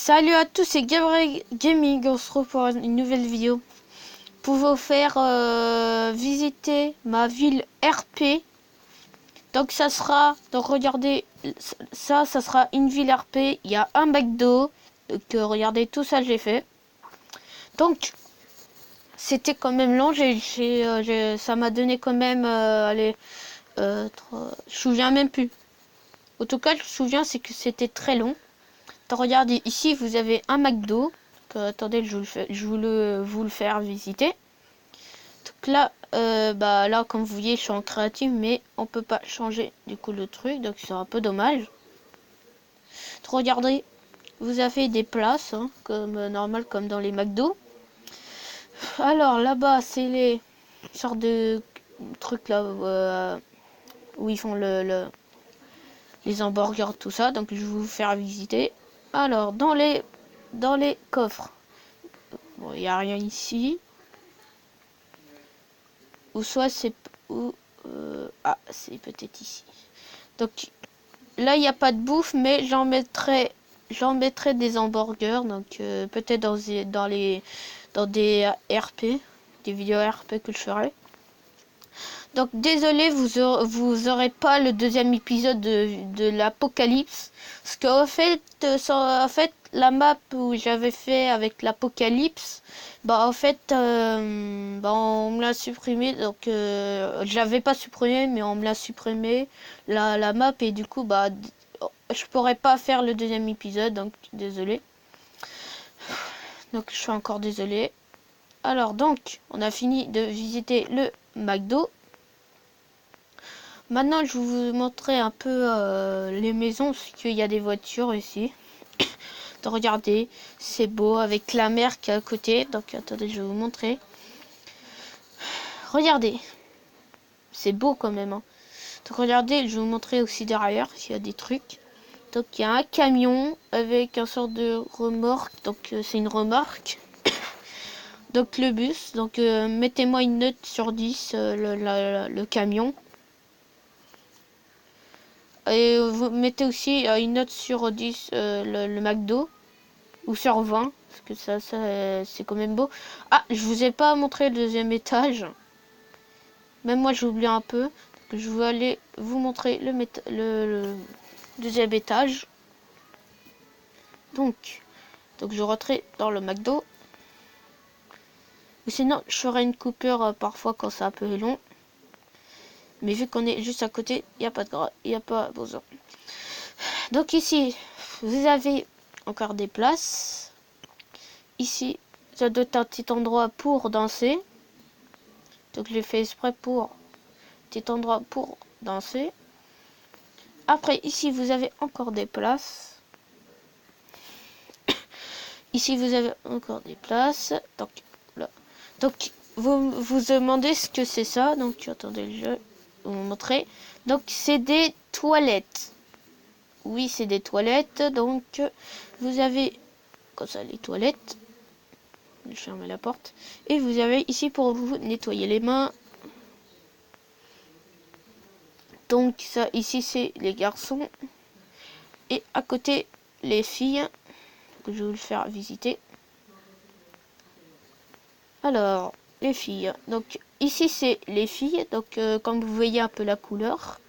Salut à tous, c'est Gabriel Gaming. On se retrouve pour une nouvelle vidéo pour vous faire visiter ma ville RP. Donc regardez ça sera une ville RP. Il y a un McDo. Donc regardez tout ça j'ai fait. Donc c'était quand même long. Ça m'a donné quand même allez, je me souviens même plus. En tout cas je me souviens c'est que c'était très long. Regardez, ici vous avez un McDo. Attendez, je vous le faire visiter. Donc là, là, comme vous voyez, je suis en créative, mais on peut pas changer du coup le truc, donc c'est un peu dommage. Donc, regardez, vous avez des places, hein, comme normal, comme dans les McDo. Alors là-bas, c'est les sortes de trucs là où ils font les hamburgers, tout ça. Donc je vais vous faire visiter. Alors dans les coffres. Bon, il n'y a rien ici. Ou soit c'est... ah, c'est peut-être ici. Donc, là, il n'y a pas de bouffe, mais j'en mettrai des hamburgers. Donc, peut-être dans des RP, des vidéos RP que je ferai. Donc, désolé, vous aurez pas le deuxième épisode de l'Apocalypse. Parce qu'en fait, la map où j'avais fait avec l'Apocalypse, en fait, on me l'a supprimé. Donc, je l'avais pas supprimé, mais on me l'a supprimé, la map. Et du coup, je pourrais pas faire le deuxième épisode. Donc, désolé. Donc, je suis encore désolé. Alors, donc, on a fini de visiter le McDo. Maintenant, je vais vous montrer un peu les maisons, parce qu'il y a des voitures ici. Donc, regardez, c'est beau, avec la mer qui est à côté. Donc, attendez, je vais vous montrer. Regardez, c'est beau quand même. Hein. Donc, regardez, je vais vous montrer aussi derrière, s'il y a des trucs. Donc, il y a un camion avec un sort de remorque. Donc, c'est une remorque. Donc, le bus. Donc, mettez-moi une note sur 10, le camion. Et vous mettez aussi une note sur 10 le McDo. Ou sur 20. Parce que ça c'est quand même beau. Ah, je vous ai pas montré le deuxième étage. Même moi j'ai oublié un peu. Donc, je vais aller vous montrer le deuxième étage. Donc je rentrais dans le McDo. Ou sinon je ferai une coupure parfois quand c'est un peu long. Mais vu qu'on est juste à côté, il n'y a pas de gras, il n'y a pas besoin. Donc ici, vous avez encore des places. Ici, ça doit être un petit endroit pour danser. Donc j'ai fait exprès pour petit endroit pour danser. Après, ici, vous avez encore des places. Ici, vous avez encore des places. Donc, là. Donc, vous vous demandez ce que c'est ça. Donc, attendez, je vais vous montrer. Donc, c'est des toilettes. Oui, c'est des toilettes. Donc, vous avez comme ça les toilettes. Je ferme la porte. Et vous avez ici pour vous nettoyer les mains. Donc, ça, ici, c'est les garçons. Et à côté, les filles. Que je vais vous le faire visiter. Alors, les filles. Donc, ici, c'est les filles. Donc, comme vous voyez un peu la couleur.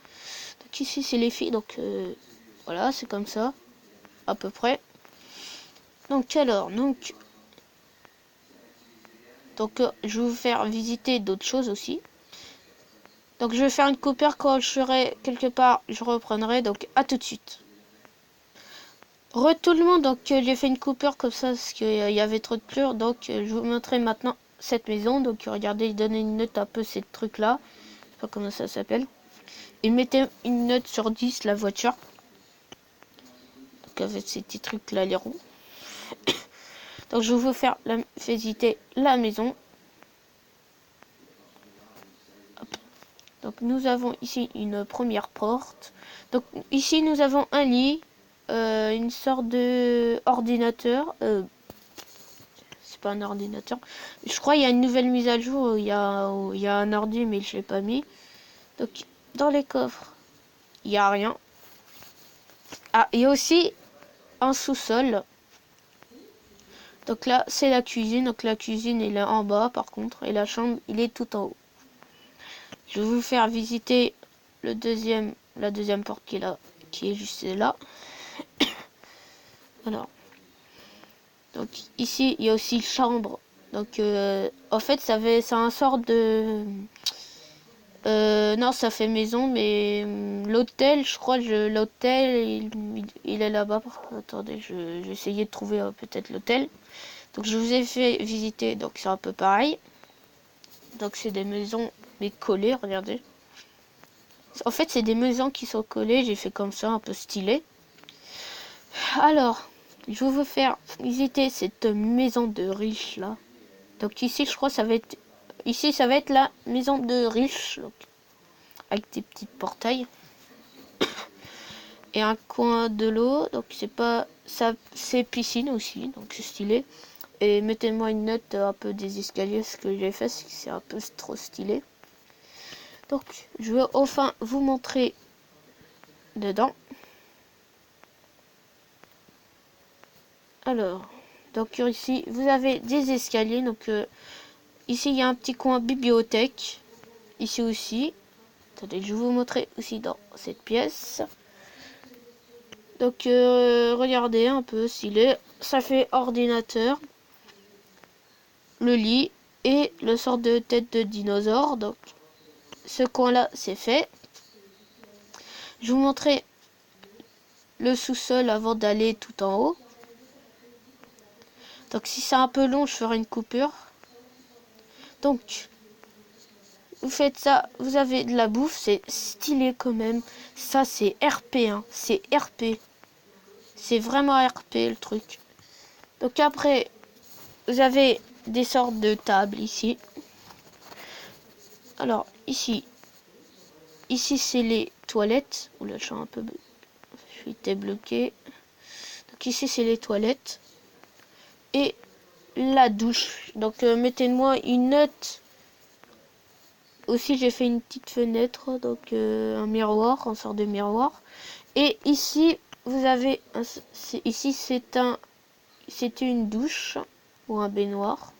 Donc, ici, c'est les filles. Donc, voilà, c'est comme ça. À peu près. Donc, alors, je vais vous faire visiter d'autres choses aussi. Donc, je vais faire une coupure quand je serai quelque part. Je reprendrai. Donc, à tout de suite. Tout le monde. Donc, j'ai fait une coupure comme ça parce qu'il y avait trop de pleurs. Donc, je vais vous montrer maintenant cette maison. Donc, regardez, donnez une note un peu ces trucs-là. Je sais pas comment ça s'appelle. Et mettez une note sur 10 la voiture. Donc, avec ces petits trucs-là, les roues. Donc, je vais vous faire visiter la maison. Hop. Donc, nous avons ici une première porte. Donc, ici, nous avons un lit. Une sorte de ordinateur. C'est pas un ordinateur. Je crois qu'il y a une nouvelle mise à jour où il y a un ordi, mais je l'ai pas mis. Donc, dans les coffres, il n'y a rien. Ah, il y a aussi un sous-sol. Donc là, c'est la cuisine. Donc la cuisine, elle est en bas par contre. Et la chambre, il est tout en haut. Je vais vous faire visiter la deuxième porte qui est là, qui est juste là. Alors, donc ici, il y a aussi chambre. Donc, en fait, c'est un sort de... non, ça fait maison, mais l'hôtel, je crois, l'hôtel, il est là-bas. Attendez, je vais essayer de trouver peut-être l'hôtel. Donc, je vous ai fait visiter, donc c'est un peu pareil. Donc, c'est des maisons, mais collées, regardez. En fait, c'est des maisons qui sont collées, j'ai fait comme ça, un peu stylé. Alors, je vais vous faire visiter cette maison de riche, là. Donc, ici, je crois, ça va être... Ici, ça va être la maison de riche, donc, avec des petits portails. Et un coin de l'eau, donc c'est pas... ça, c'est piscine aussi, donc c'est stylé. Et mettez-moi une note un peu des escaliers, ce que j'ai fait, c'est un peu trop stylé. Donc, je vais enfin vous montrer dedans. Alors, donc ici, vous avez des escaliers. Donc, ici, il y a un petit coin bibliothèque. Ici aussi. Attendez, je vais vous montrer aussi dans cette pièce. Donc, regardez un peu s'il est. Ça fait ordinateur, le lit et le sort de tête de dinosaure. Donc, ce coin-là, c'est fait. Je vais vous montrer le sous-sol avant d'aller tout en haut. Donc, si c'est un peu long, je ferai une coupure. Donc, vous faites ça, vous avez de la bouffe, c'est stylé quand même. Ça, c'est RP, hein. C'est RP. C'est vraiment RP, le truc. Donc après, vous avez des sortes de tables ici. Alors, ici, c'est les toilettes. Oula, je suis un peu... Je suis débloqué. Donc ici, c'est les toilettes. Et la douche. Donc, mettez-moi une note. Aussi, j'ai fait une petite fenêtre. Donc, un miroir, un sort de miroir. Et ici, vous avez... Ici, c'était une douche ou un baignoire.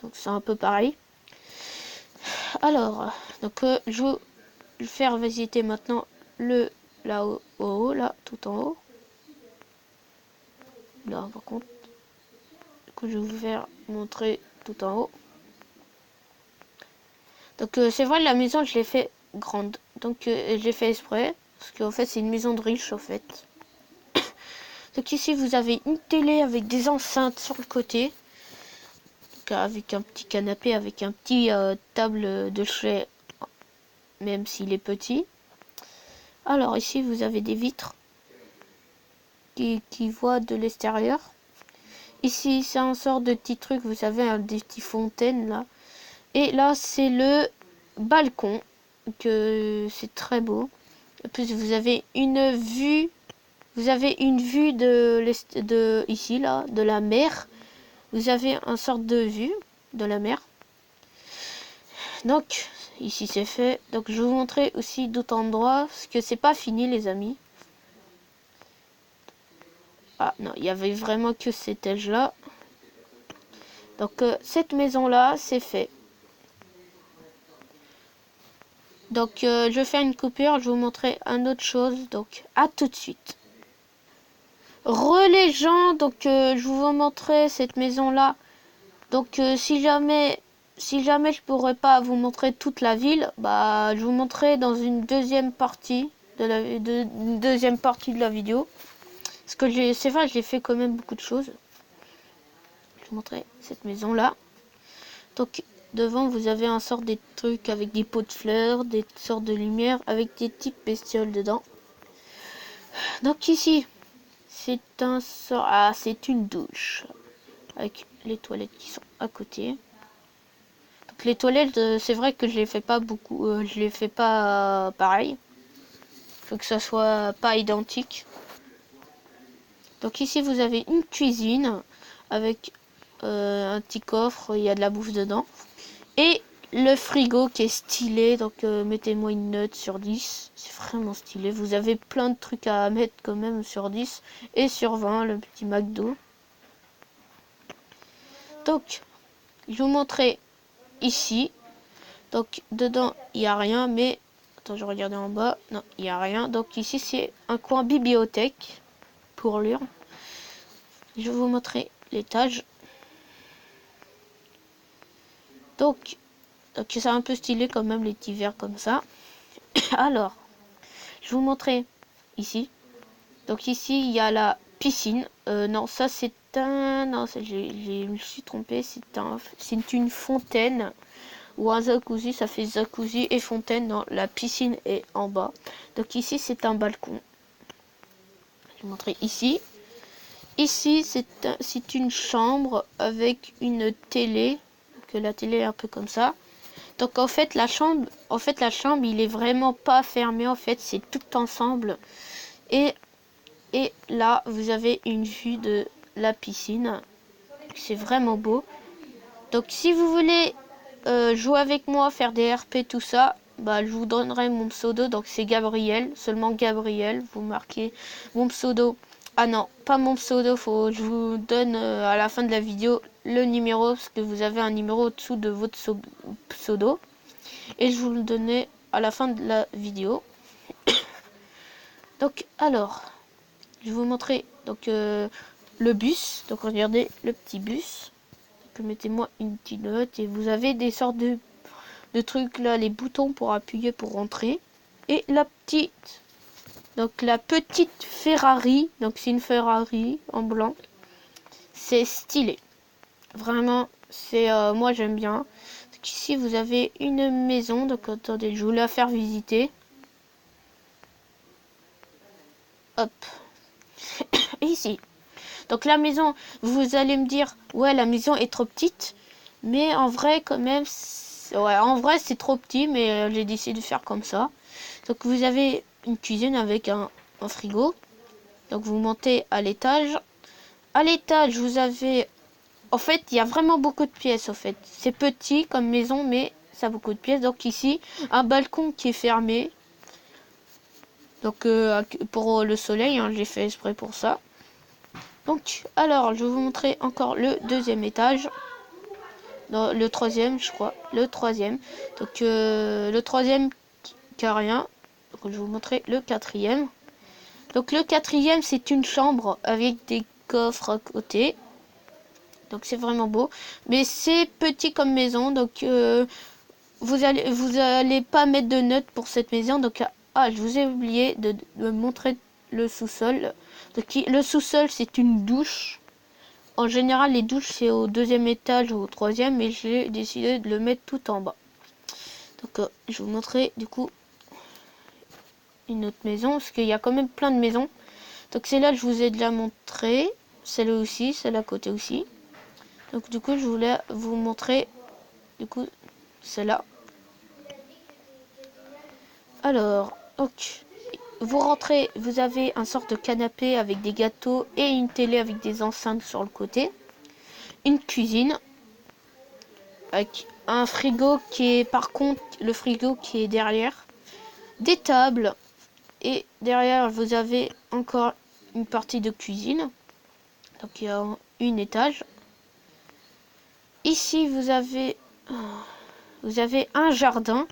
Donc, c'est un peu pareil. Alors, donc, je vais faire visiter maintenant là haut, là, tout en haut. Là, par contre, que je vais vous faire montrer tout en haut. Donc, c'est vrai, la maison, je l'ai fait grande. Donc, je l'ai fait exprès. Parce qu'en fait, c'est une maison de riche, en fait. Donc, ici, vous avez une télé avec des enceintes sur le côté. Donc, avec un petit canapé, avec un petit table de chevet, même s'il est petit. Alors, ici, vous avez des vitres qui voient de l'extérieur. Ici, c'est un sort de petit truc, vous savez, des petites fontaines, là. Et là, c'est le balcon, que c'est très beau. En plus, vous avez une vue de ici, là, de la mer. Vous avez un sort de vue de la mer. Donc, ici, c'est fait. Donc, je vais vous montrer aussi d'autres endroits, parce que c'est pas fini, les amis. Ah, non, il y avait vraiment que cet étage-là. Donc, cette maison-là, c'est fait. Donc, je fais une coupure, je vais vous montrer une autre chose. Donc, à tout de suite. Les gens, donc, je vous montrer cette maison-là. Donc, si jamais je pourrais pas vous montrer toute la ville, bah, je vous montrerai dans une deuxième partie de la vidéo. Parce que c'est vrai, j'ai fait quand même beaucoup de choses. Je vais vous montrer cette maison-là. Donc, devant, vous avez un sort de trucs avec des pots de fleurs, des sortes de lumière, avec des petites bestioles dedans. Donc ici, c'est un sort... Ah, c'est une douche. Avec les toilettes qui sont à côté. Donc les toilettes, c'est vrai que je les fais pas beaucoup. Je les fais pas pareil. Faut que ça soit pas identique. Donc ici, vous avez une cuisine avec un petit coffre. Il y a de la bouffe dedans. Et le frigo qui est stylé, donc mettez-moi une note sur 10. C'est vraiment stylé. Vous avez plein de trucs à mettre quand même sur 10. Et sur 20, le petit McDo. Donc, je vais vous montrer ici. Donc, dedans, il n'y a rien, mais... Attends, je regardais en bas. Non, il n'y a rien. Donc, ici, c'est un coin bibliothèque pour lire. Je vais vous montrer l'étage. Donc c'est un peu stylé quand même, les petits verres comme ça. Alors, je vais vous montrer ici. Donc ici, il y a la piscine. Non, ça c'est un... Non, je me suis trompée. C'est une fontaine. Ou un jacuzzi, ça fait jacuzzi et fontaine. Non, la piscine est en bas. Donc ici, c'est un balcon. Je vais vous montrer ici. Ici, c'est une chambre avec une télé. Donc la télé est un peu comme ça. Donc en fait la chambre, il est vraiment pas fermé. En fait, c'est tout ensemble. Et là, vous avez une vue de la piscine. C'est vraiment beau. Donc si vous voulez jouer avec moi, faire des RP, tout ça, bah je vous donnerai mon pseudo. Donc c'est Gabriel, seulement Gabriel. Vous marquez mon pseudo. Ah non, pas mon pseudo. Je vous donne à la fin de la vidéo le numéro, parce que vous avez un numéro au-dessous de votre pseudo. Et je vous le donnais à la fin de la vidéo. Donc alors, je vais vous montrer donc le bus. Donc regardez le petit bus. Donc, mettez-moi une petite note. Et vous avez des sortes de trucs là, les boutons pour appuyer pour rentrer. Et la petite Ferrari. Donc c'est une Ferrari en blanc. C'est stylé. Vraiment, c'est moi j'aime bien. Donc, ici vous avez une maison. Donc attendez, je vais vous la faire visiter. Hop. Et ici. Donc la maison, vous allez me dire, ouais, la maison est trop petite. Mais en vrai, quand même, ouais, en vrai, c'est trop petit, mais j'ai décidé de faire comme ça. Donc vous avez une cuisine avec un frigo. Donc vous montez à l'étage. À l'étage, vous avez... En fait, il y a vraiment beaucoup de pièces, en fait. C'est petit comme maison, mais ça a beaucoup de pièces. Donc ici, un balcon qui est fermé. Donc pour le soleil, hein, j'ai fait exprès pour ça. Donc, alors, je vais vous montrer encore le deuxième étage. Non, le troisième, je crois. Le troisième. Donc, le troisième qui a rien. Donc, je vais vous montrer le quatrième. Donc, le quatrième, c'est une chambre avec des coffres à côté. Donc, c'est vraiment beau. Mais c'est petit comme maison. Donc, vous allez pas mettre de notes pour cette maison. Donc, ah, je vous ai oublié de montrer le sous-sol. Donc, le sous-sol, c'est une douche. En général, les douches, c'est au deuxième étage ou au troisième, mais j'ai décidé de le mettre tout en bas. Donc, je vais vous montrer, du coup, une autre maison, parce qu'il y a quand même plein de maisons. Donc, celle-là, je vous ai déjà montré. Celle-là aussi, celle à côté aussi. Donc, du coup, je voulais vous montrer, du coup, celle-là. Alors, donc, vous rentrez, vous avez un sort de canapé avec des gâteaux et une télé avec des enceintes sur le côté. Une cuisine avec un frigo qui est, par contre, le frigo qui est derrière. Des tables. Et derrière, vous avez encore une partie de cuisine. Donc, il y a un étage. Ici, vous avez un jardin.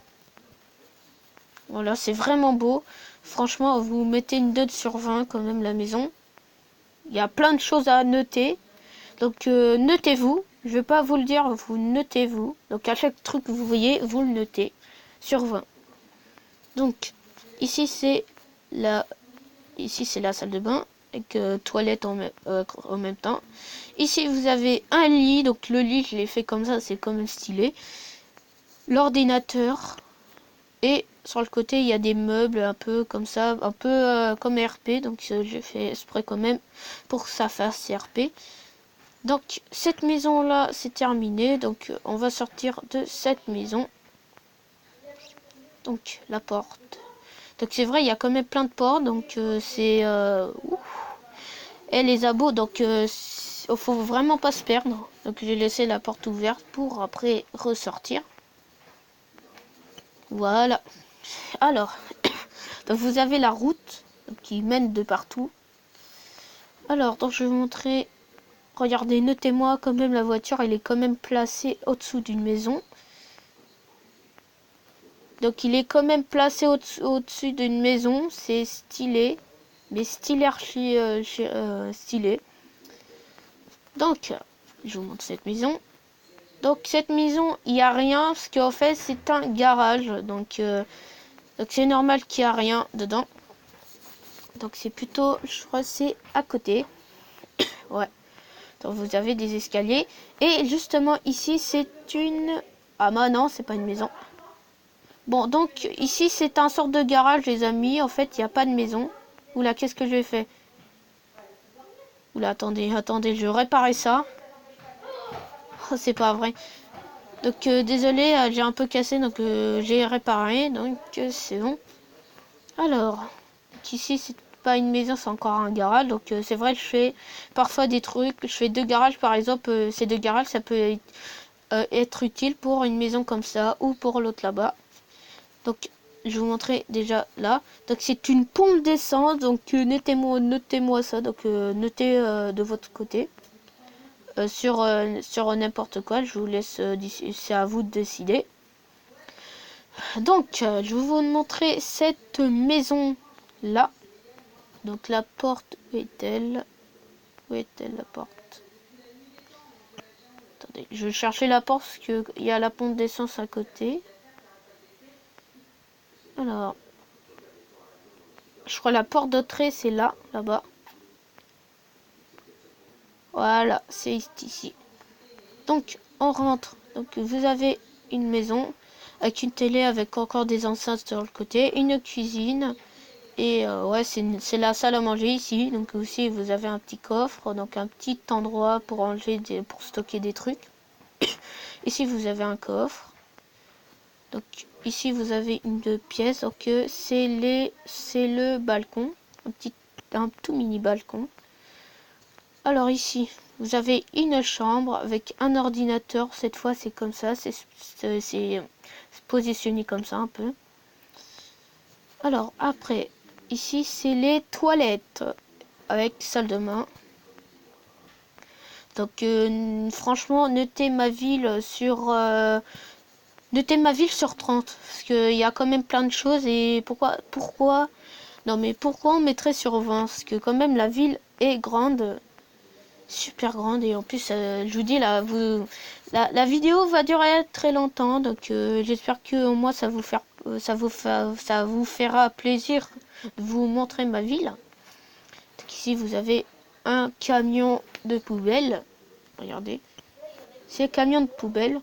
Voilà, c'est vraiment beau. Franchement, vous mettez une note sur 20 quand même, la maison. Il y a plein de choses à noter. Donc, notez-vous. Je vais pas vous le dire, vous notez-vous. Donc, à chaque truc que vous voyez, vous le notez sur 20. Donc, ici, c'est la salle de bain avec toilette en même temps. Ici, vous avez un lit. Donc, le lit, je l'ai fait comme ça, c'est quand même stylé. L'ordinateur. Et sur le côté, il y a des meubles un peu comme ça, un peu comme RP. Donc, j'ai fait exprès quand même pour que ça fasse RP. Donc, cette maison-là, c'est terminé. Donc, on va sortir de cette maison. Donc, la porte. Donc, c'est vrai, il y a quand même plein de portes. Donc, c'est... Et les abos, donc, faut vraiment pas se perdre. Donc, j'ai laissé la porte ouverte pour après ressortir. Voilà. Alors, donc vous avez la route qui mène de partout. Alors, donc je vais vous montrer Regardez, notez-moi quand même, la voiture, elle est quand même placée au-dessous d'une maison. Donc il est quand même placé au-dessus d'une maison. C'est stylé. Mais stylé archi stylé. Donc, je vous montre cette maison. Donc cette maison, il n'y a rien. Parce qu'en fait, c'est un garage. Donc c'est normal qu'il n'y a rien dedans. Donc c'est plutôt, je crois, c'est à côté. Ouais. Donc vous avez des escaliers. Et justement, ici, c'est une... Ah bah non, c'est pas une maison. Bon, donc ici c'est un sort de garage, les amis. En fait, il n'y a pas de maison. Oula, qu'est-ce que j'ai fait? Oula, attendez, je réparais ça. Oh, c'est pas vrai. Donc, désolé, j'ai un peu cassé, donc j'ai réparé. Donc, c'est bon. Alors, ici c'est pas une maison, c'est encore un garage. Donc, c'est vrai, je fais parfois des trucs. Je fais deux garages, par exemple. Ces deux garages, ça peut être utile pour une maison comme ça ou pour l'autre là-bas. Donc, je vais vous montrer déjà là. Donc, c'est une pompe d'essence. Donc, notez-moi ça. Donc, notez de votre côté. Sur n'importe quoi. Je vous laisse, c'est à vous de décider. Donc, je vais vous montrer cette maison là. Donc, la porte, où est-elle? Où est-elle la porte? Attendez, je vais chercher la porte parce qu'il y a la pompe d'essence à côté. Alors, je crois la porte d'entrée, c'est là, là-bas. Voilà, c'est ici. Donc, on rentre. Donc, vous avez une maison avec une télé, avec encore des enceintes sur le côté, une cuisine. Et ouais, c'est la salle à manger ici. Donc, aussi, vous avez un petit coffre, donc un petit endroit pour pour stocker des trucs. Ici, vous avez un coffre. Donc, ici, vous avez une pièce. Donc, c'est le balcon. Un tout mini balcon. Alors, ici, vous avez une chambre avec un ordinateur. Cette fois, c'est comme ça. C'est positionné comme ça, un peu. Alors, après, ici, c'est les toilettes. Avec salle de bain. Donc, franchement, notez ma ville sur... Notez ma ville sur 30. Parce qu'il y a quand même plein de choses. Et pourquoi non, mais pourquoi on mettrait sur 20? Parce que quand même, la ville est grande. Super grande. Et en plus, je vous dis, là, la vidéo va durer très longtemps. Donc, j'espère que au moins, ça vous fera plaisir de vous montrer ma ville. Donc, ici, vous avez un camion de poubelle. Regardez. C'est un camion de poubelle.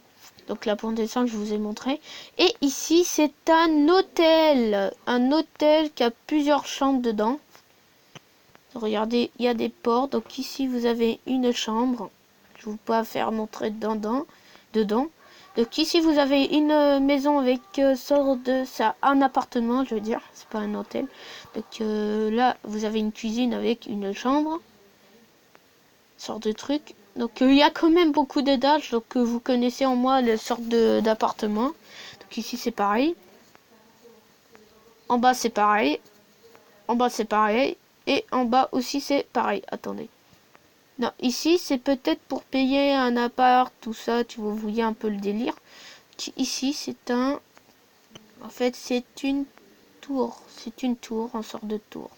Donc la pompe d'essence, je vous ai montré. Et ici, c'est un hôtel. Un hôtel qui a plusieurs chambres dedans. Regardez, il y a des portes. Donc ici, vous avez une chambre. Je vous peux faire montrer dedans. Donc ici, vous avez une maison avec un appartement, je veux dire. C'est pas un hôtel. Donc là, vous avez une cuisine avec une chambre. Sorte de truc. Donc il y a quand même beaucoup d'étages, donc vous connaissez en moi le sorte d'appartement. Donc ici c'est pareil. En bas c'est pareil. En bas c'est pareil. Et en bas aussi c'est pareil. Attendez. Non, ici c'est peut-être pour payer un appart, tout ça, tu vois, vous voyez un peu le délire. Ici c'est un... En fait c'est une tour. C'est une tour, en sorte de tour.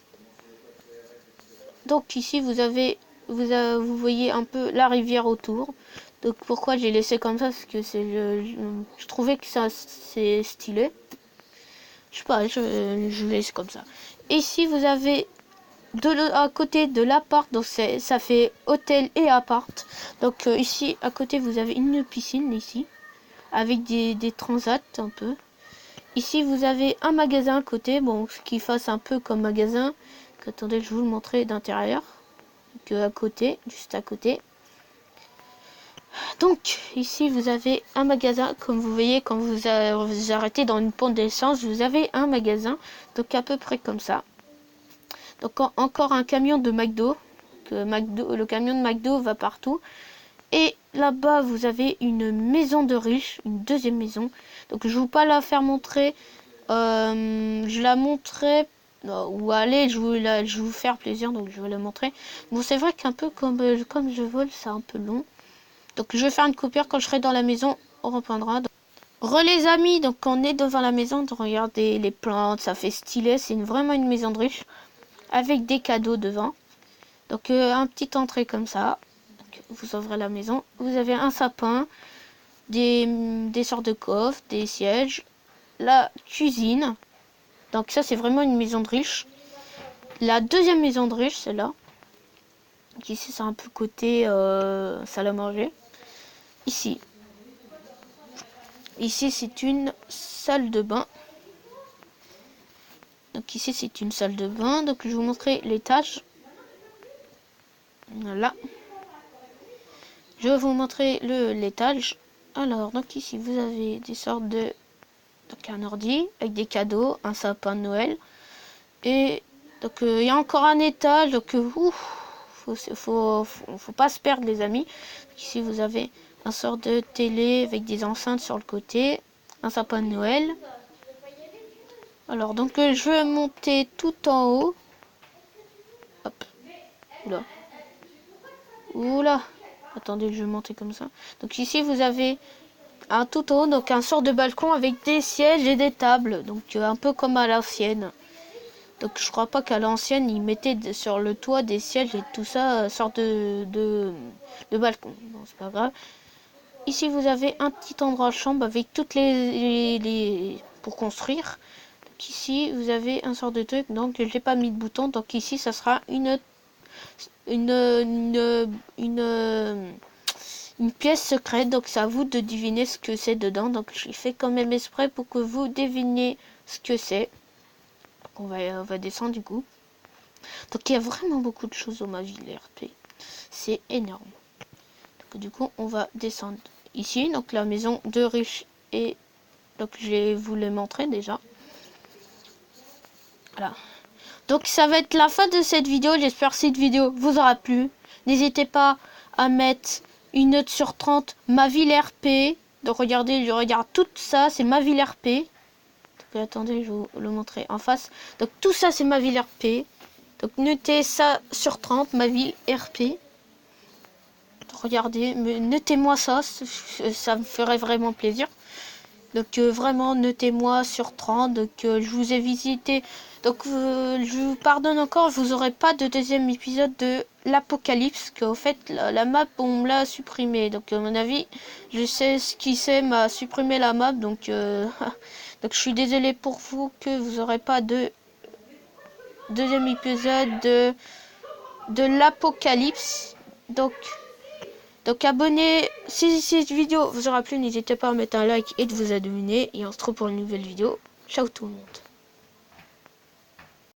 Donc ici vous voyez un peu la rivière autour. Donc pourquoi j'ai laissé comme ça? Parce que je trouvais que ça c'est stylé. Je sais pas, je laisse comme ça. Ici vous avez à côté de l'appart, donc ça fait hôtel et appart. Donc ici à côté vous avez une piscine ici. Avec des transats un peu. Ici vous avez un magasin à côté. Bon, ce qui fasse un peu comme magasin. Attendez, je vais vous le montrer d'intérieur. À côté, juste à côté. Donc ici vous avez un magasin, comme vous voyez quand vous arrêtez dans une pompe d'essence, vous avez un magasin, donc à peu près comme ça. Donc encore un camion de McDo, le camion de McDo va partout. Et là-bas vous avez une maison de riche, une deuxième maison. Donc je ne vais pas la faire montrer, je la montrerai ou allez, je vais vous faire plaisir, donc je vais le montrer. Bon, c'est vrai qu'un peu comme je vole, c'est un peu long. Donc je vais faire une coupure. Quand je serai dans la maison, on reprendra. Les amis, donc on est devant la maison, donc regardez les plantes, ça fait stylé. C'est vraiment une maison de riche avec des cadeaux devant. Donc un petit entrée comme ça. Donc, vous ouvrez la maison, vous avez un sapin, des sortes de coffres, des sièges, la cuisine. Donc ça c'est vraiment une maison de riche. La deuxième maison de riche, c'est là. Donc ici c'est un peu côté salle à manger. Ici c'est une salle de bain. Donc ici c'est une salle de bain. Donc je vais vous montrer l'étage. Voilà. Je vais vous montrer l'étage. Alors donc ici vous avez des sortes de... Donc un ordi avec des cadeaux, un sapin de Noël. Et donc il y a encore un étage. Donc faut pas se perdre les amis. Donc, ici vous avez un sort de télé avec des enceintes sur le côté. Un sapin de Noël. Alors donc je vais monter tout en haut. Hop. Oula. Oula. Attendez, je vais monter comme ça. Donc ici vous avez un tout en haut, donc un sort de balcon avec des sièges et des tables. Donc un peu comme à l'ancienne. Donc je crois pas qu'à l'ancienne ils mettaient sur le toit des sièges et tout ça, sorte de balcon. Bon, c'est pas grave. Ici vous avez un petit endroit chambre avec toutes les pour construire. Donc ici vous avez un sort de truc, donc j'ai pas mis de bouton. Donc ici ça sera une pièce secrète. Donc c'est à vous de deviner ce que c'est dedans. Donc je fais quand même exprès pour que vous deviniez ce que c'est. On va descendre du coup. Donc il y a vraiment beaucoup de choses dans ma ville RP. C'est énorme. Donc du coup on va descendre ici. Donc la maison de riche. Et donc je vous l'ai montré déjà. Voilà. Donc ça va être la fin de cette vidéo. J'espère que cette vidéo vous aura plu. N'hésitez pas à mettre une note sur 30. Ma ville RP. Donc regardez, je regarde tout ça. C'est ma ville RP. Donc, attendez, je vais vous le montrer en face. Donc tout ça c'est ma ville RP. Donc notez ça sur 30. Ma ville RP. Regardez, notez-moi ça. Ça me ferait vraiment plaisir. Donc vraiment notez-moi sur 30. Donc je vous ai visité. Donc je vous pardonne encore, vous n'aurez pas de deuxième épisode de l'Apocalypse, qu'au fait la map on me l'a supprimé. Donc à mon avis, je sais ce qui c'est m'a supprimé la map. Donc donc je suis désolé pour vous que vous n'aurez pas de deuxième épisode de l'Apocalypse. Donc abonnez, si cette vidéo vous aura plu, n'hésitez pas à mettre un like et de vous abonner. Et on se retrouve pour une nouvelle vidéo. Ciao tout le monde.